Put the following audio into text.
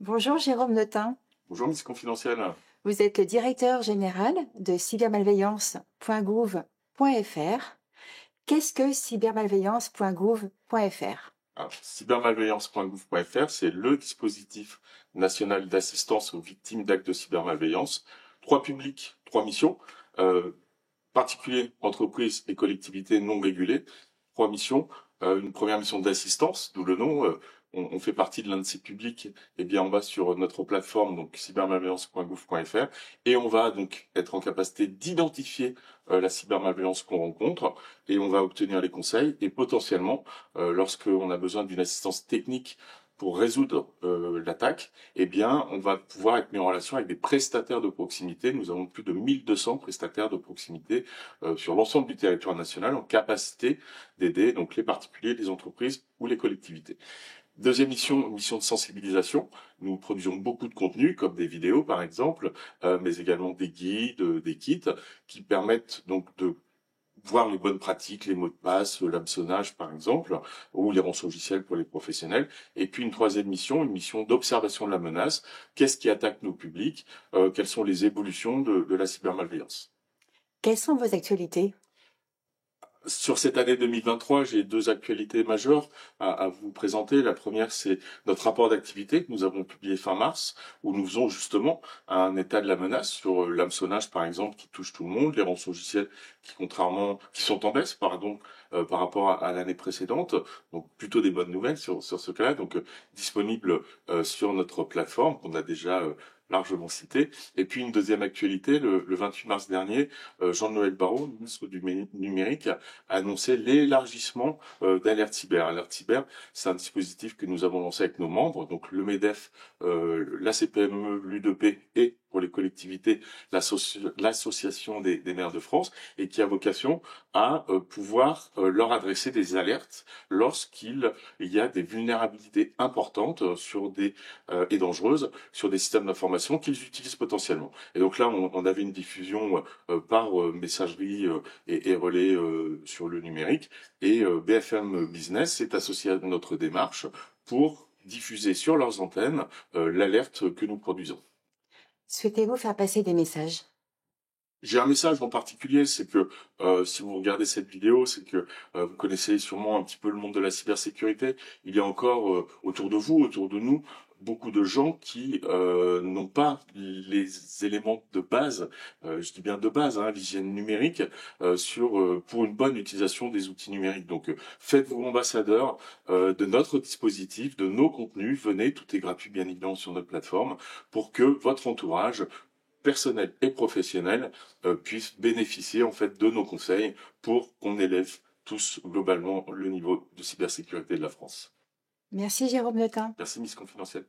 Bonjour Jérôme Notin, Bonjour Miss Confidentielle. vous êtes le directeur général de cybermalveillance.gouv.fr. Qu'est-ce que cybermalveillance.gouv.fr? Alors, cybermalveillance.gouv.fr, c'est le dispositif national d'assistance aux victimes d'actes de cybermalveillance. 3 publics, 3 missions, particuliers, entreprises et collectivités non régulées. 3 missions. Une première mission d'assistance, d'où le nom. On fait partie de l'un de ces publics. Eh bien, on va sur notre plateforme, donc cybermalveillance.gouv.fr, et on va donc être en capacité d'identifier la cybermalveillance qu'on rencontre, et on va obtenir les conseils, et potentiellement, lorsqu'on a besoin d'une assistance technique pour résoudre l'attaque, eh bien, on va pouvoir être mis en relation avec des prestataires de proximité. Nous avons plus de 1200 prestataires de proximité sur l'ensemble du territoire national en capacité d'aider donc les particuliers, les entreprises ou les collectivités. Deuxième mission, mission de sensibilisation. Nous produisons beaucoup de contenu, comme des vidéos par exemple, mais également des guides, des kits, qui permettent donc de voir les bonnes pratiques, les mots de passe, l'hameçonnage par exemple, ou les rançongiciels pour les professionnels. Et puis une troisième mission, une mission d'observation de la menace. Qu'est-ce qui attaque nos publics? Quelles sont les évolutions de la cybermalveillance? Quelles sont vos actualités? Sur cette année 2023, j'ai 2 actualités majeures à vous présenter. La première, c'est notre rapport d'activité que nous avons publié fin mars, où nous faisons justement un état de la menace sur l'hameçonnage, par exemple, qui touche tout le monde, les rançongiciels qui sont en baisse, pardon, par rapport à l'année précédente. Donc, plutôt des bonnes nouvelles sur ce cas-là. Donc, disponible sur notre plateforme qu'on a déjà largement cité. Et puis une deuxième actualité, le 28 mars dernier, Jean-Noël Barrot, ministre du Numérique, a annoncé l'élargissement d'Alerte Cyber. Alerte Cyber, c'est un dispositif que nous avons lancé avec nos membres, donc le MEDEF, la CPME, l'U2P et pour les collectivités, l'association des maires de France, et qui a vocation à pouvoir leur adresser des alertes lorsqu'il y a des vulnérabilités importantes et dangereuses sur des systèmes d'information qu'ils utilisent potentiellement. Et donc là, on avait une diffusion par messagerie et relais sur le numérique, et BFM Business s'est associé à notre démarche pour diffuser sur leurs antennes l'alerte que nous produisons. Souhaitez-vous faire passer des messages? J'ai un message en particulier, c'est que si vous regardez cette vidéo, c'est que vous connaissez sûrement un petit peu le monde de la cybersécurité. Il y a encore autour de vous, autour de nous, beaucoup de gens qui n'ont pas les éléments de base, je dis bien de base, hein, l'hygiène numérique, pour une bonne utilisation des outils numériques. Donc faites-vous ambassadeur de notre dispositif, de nos contenus. Venez, tout est gratuit bien évidemment sur notre plateforme, pour que votre entourage personnel et professionnel puissent bénéficier en fait de nos conseils pour qu'on élève tous globalement le niveau de cybersécurité de la France. Merci Jérôme Notin. Merci Miss Confidentielle.